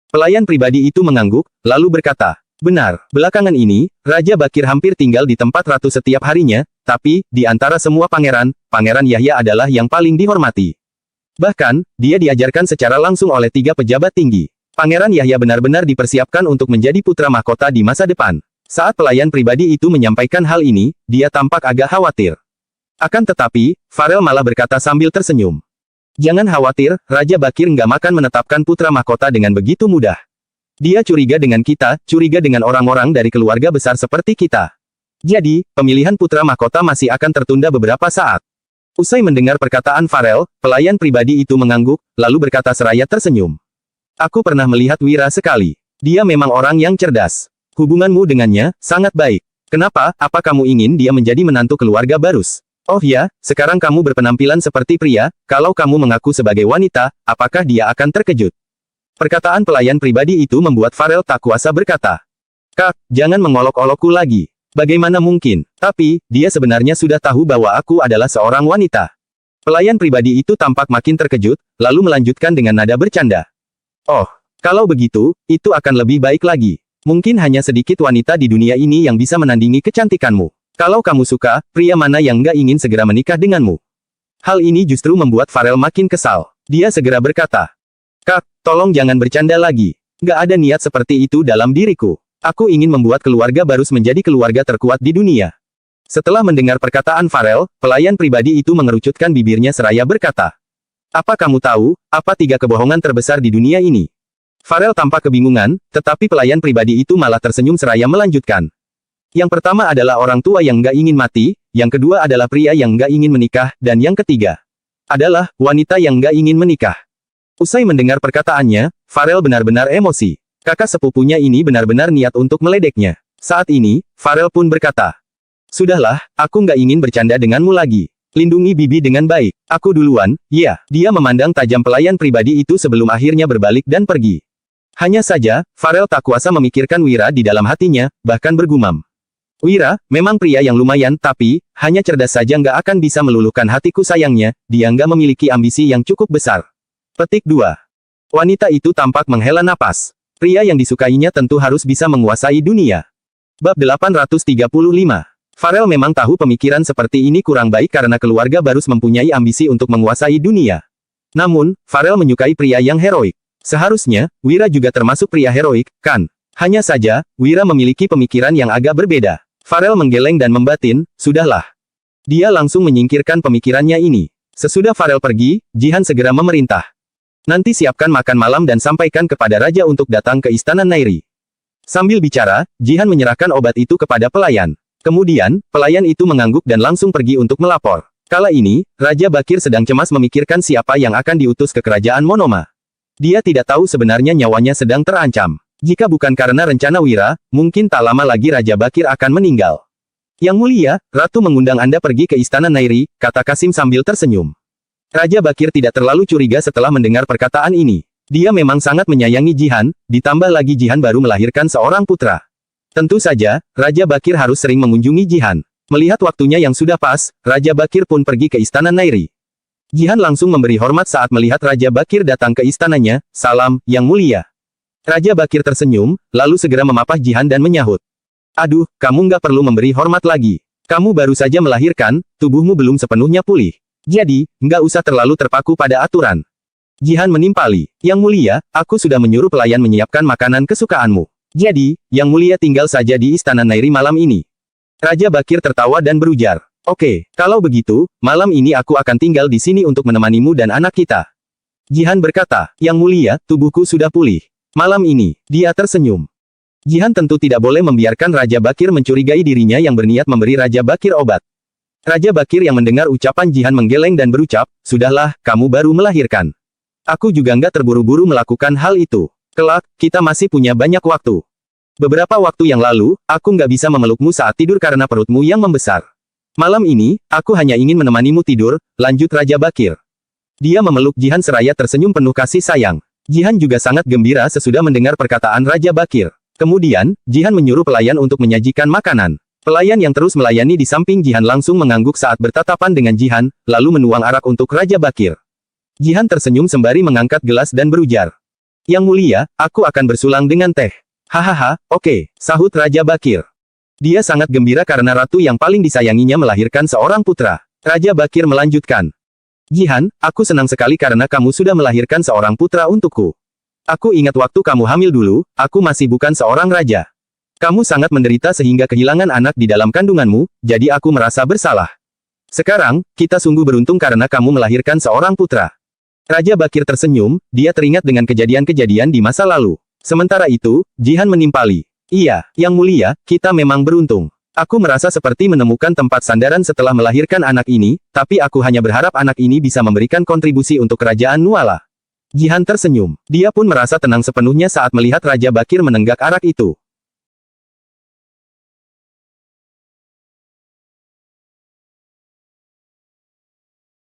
Pelayan pribadi itu mengangguk, lalu berkata, benar, belakangan ini, Raja Bakir hampir tinggal di tempat ratu setiap harinya, tapi, di antara semua pangeran, Pangeran Yahya adalah yang paling dihormati. Bahkan, dia diajarkan secara langsung oleh 3 pejabat tinggi. Pangeran Yahya benar-benar dipersiapkan untuk menjadi putra mahkota di masa depan. Saat pelayan pribadi itu menyampaikan hal ini, dia tampak agak khawatir. Akan tetapi, Farel malah berkata sambil tersenyum. Jangan khawatir, Raja Bakir nggak makan menetapkan putra mahkota dengan begitu mudah. Dia curiga dengan kita, curiga dengan orang-orang dari keluarga besar seperti kita. Jadi, pemilihan putra mahkota masih akan tertunda beberapa saat. Usai mendengar perkataan Farel, pelayan pribadi itu mengangguk, lalu berkata seraya tersenyum. Aku pernah melihat Wira sekali. Dia memang orang yang cerdas. Hubunganmu dengannya, sangat baik. Kenapa, apa kamu ingin dia menjadi menantu keluarga Barus? Oh ya, sekarang kamu berpenampilan seperti pria, kalau kamu mengaku sebagai wanita, apakah dia akan terkejut? Perkataan pelayan pribadi itu membuat Farel tak kuasa berkata. Kak, jangan mengolok-olokku lagi. Bagaimana mungkin? Tapi, dia sebenarnya sudah tahu bahwa aku adalah seorang wanita. Pelayan pribadi itu tampak makin terkejut, lalu melanjutkan dengan nada bercanda. Oh, kalau begitu, itu akan lebih baik lagi. Mungkin hanya sedikit wanita di dunia ini yang bisa menandingi kecantikanmu. Kalau kamu suka, pria mana yang nggak ingin segera menikah denganmu? Hal ini justru membuat Farel makin kesal. Dia segera berkata, Kak, tolong jangan bercanda lagi. Nggak ada niat seperti itu dalam diriku. Aku ingin membuat keluarga Barus menjadi keluarga terkuat di dunia. Setelah mendengar perkataan Farel, pelayan pribadi itu mengerucutkan bibirnya seraya berkata, apa kamu tahu, apa 3 kebohongan terbesar di dunia ini? Farel tampak kebingungan, tetapi pelayan pribadi itu malah tersenyum seraya melanjutkan. Yang pertama adalah orang tua yang nggak ingin mati, yang kedua adalah pria yang nggak ingin menikah, dan yang ketiga adalah wanita yang nggak ingin menikah. Usai mendengar perkataannya, Farel benar-benar emosi. Kakak sepupunya ini benar-benar niat untuk meledeknya. Saat ini, Farel pun berkata, Sudahlah, aku nggak ingin bercanda denganmu lagi. Lindungi bibi dengan baik. Aku duluan, ya. Dia memandang tajam pelayan pribadi itu sebelum akhirnya berbalik dan pergi. Hanya saja, Farel tak kuasa memikirkan Wira di dalam hatinya, bahkan bergumam. Wira, memang pria yang lumayan, tapi, hanya cerdas saja nggak akan bisa meluluhkan hatiku sayangnya, dia nggak memiliki ambisi yang cukup besar. Petik 2. Wanita itu tampak menghela napas. Pria yang disukainya tentu harus bisa menguasai dunia. Bab 835. Farel memang tahu pemikiran seperti ini kurang baik karena keluarga Barus mempunyai ambisi untuk menguasai dunia. Namun, Farel menyukai pria yang heroik. Seharusnya, Wira juga termasuk pria heroik, kan? Hanya saja, Wira memiliki pemikiran yang agak berbeda. Farel menggeleng dan membatin, sudahlah. Dia langsung menyingkirkan pemikirannya ini. Sesudah Farel pergi, Jihan segera memerintah. Nanti siapkan makan malam dan sampaikan kepada raja untuk datang ke istana Nairi. Sambil bicara, Jihan menyerahkan obat itu kepada pelayan. Kemudian, pelayan itu mengangguk dan langsung pergi untuk melapor. Kala ini, Raja Bakir sedang cemas memikirkan siapa yang akan diutus ke kerajaan Monoma. Dia tidak tahu sebenarnya nyawanya sedang terancam. Jika bukan karena rencana Wira, mungkin tak lama lagi Raja Bakir akan meninggal. Yang mulia, Ratu mengundang Anda pergi ke istana Nairi, kata Kasim sambil tersenyum. Raja Bakir tidak terlalu curiga setelah mendengar perkataan ini. Dia memang sangat menyayangi Jihan, ditambah lagi Jihan baru melahirkan seorang putra. Tentu saja, Raja Bakir harus sering mengunjungi Jihan. Melihat waktunya yang sudah pas, Raja Bakir pun pergi ke istana Nairi. Jihan langsung memberi hormat saat melihat Raja Bakir datang ke istananya, salam, Yang Mulia. Raja Bakir tersenyum, lalu segera memapah Jihan dan menyahut. Aduh, kamu nggak perlu memberi hormat lagi. Kamu baru saja melahirkan, tubuhmu belum sepenuhnya pulih. Jadi, nggak usah terlalu terpaku pada aturan. Jihan menimpali. Yang Mulia, aku sudah menyuruh pelayan menyiapkan makanan kesukaanmu. Jadi, Yang Mulia tinggal saja di istana Nairi malam ini. Raja Bakir tertawa dan berujar. Oke, kalau begitu, malam ini aku akan tinggal di sini untuk menemanimu dan anak kita. Jihan berkata, Yang Mulia, tubuhku sudah pulih. Malam ini, dia tersenyum. Jihan tentu tidak boleh membiarkan Raja Bakir mencurigai dirinya yang berniat memberi Raja Bakir obat. Raja Bakir yang mendengar ucapan Jihan menggeleng dan berucap, sudahlah, kamu baru melahirkan. Aku juga nggak terburu-buru melakukan hal itu. Kelak, kita masih punya banyak waktu. Beberapa waktu yang lalu, aku nggak bisa memelukmu saat tidur karena perutmu yang membesar. Malam ini, aku hanya ingin menemanimu tidur, lanjut Raja Bakir. Dia memeluk Jihan seraya tersenyum penuh kasih sayang. Jihan juga sangat gembira sesudah mendengar perkataan Raja Bakir. Kemudian, Jihan menyuruh pelayan untuk menyajikan makanan. Pelayan yang terus melayani di samping Jihan langsung mengangguk saat bertatapan dengan Jihan, lalu menuang arak untuk Raja Bakir. Jihan tersenyum sembari mengangkat gelas dan berujar. Yang Mulia, aku akan bersulang dengan teh. Hahaha, oke, sahut Raja Bakir. Dia sangat gembira karena ratu yang paling disayanginya melahirkan seorang putra. Raja Bakir melanjutkan. Jihan, aku senang sekali karena kamu sudah melahirkan seorang putra untukku. Aku ingat waktu kamu hamil dulu, aku masih bukan seorang raja. Kamu sangat menderita sehingga kehilangan anak di dalam kandunganmu, jadi aku merasa bersalah. Sekarang, kita sungguh beruntung karena kamu melahirkan seorang putra. Raja Bakir tersenyum, dia teringat dengan kejadian-kejadian di masa lalu. Sementara itu, Jihan menimpali. Iya, Yang Mulia, kita memang beruntung. Aku merasa seperti menemukan tempat sandaran setelah melahirkan anak ini, tapi aku hanya berharap anak ini bisa memberikan kontribusi untuk kerajaan Nuala. Jihan tersenyum. Dia pun merasa tenang sepenuhnya saat melihat Raja Bakir menenggak arak itu.